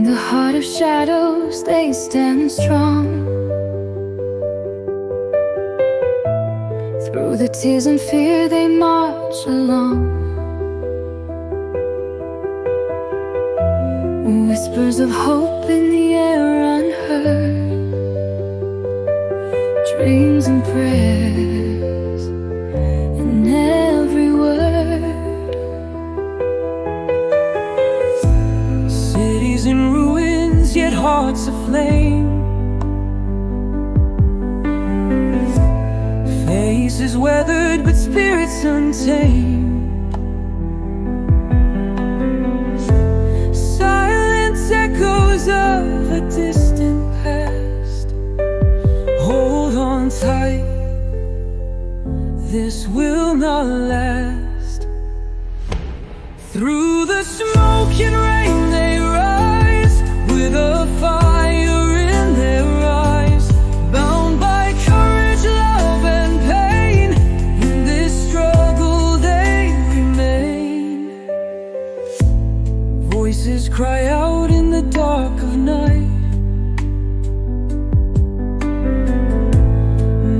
the heart of shadows, they stand strong. Through the tears and fear, they march along. Whispers of hope in the air unheard, dreams and prayers in every word. Cities in ruins, yet hearts aflame. Faces weathered, but spirits untamed. Echoes of a distant past. Hold on tight, this will not last. Through the smoke and rain they rise, with a fire in their eyes, bound by courage, love and pain. In this struggle they remain. Voices cry out in the dark of night.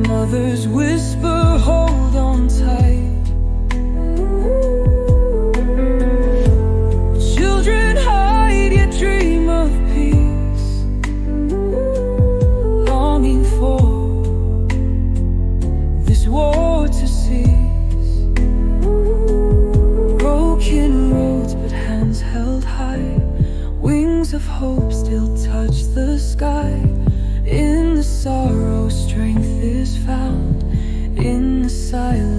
Mothers whisper, hold on tight. Children hide, yet dream of peace, longing for this war to cease. Broken roads, but hands held high. Wings of hope still touch the sky. In the sorrow, strength is found. In the silence,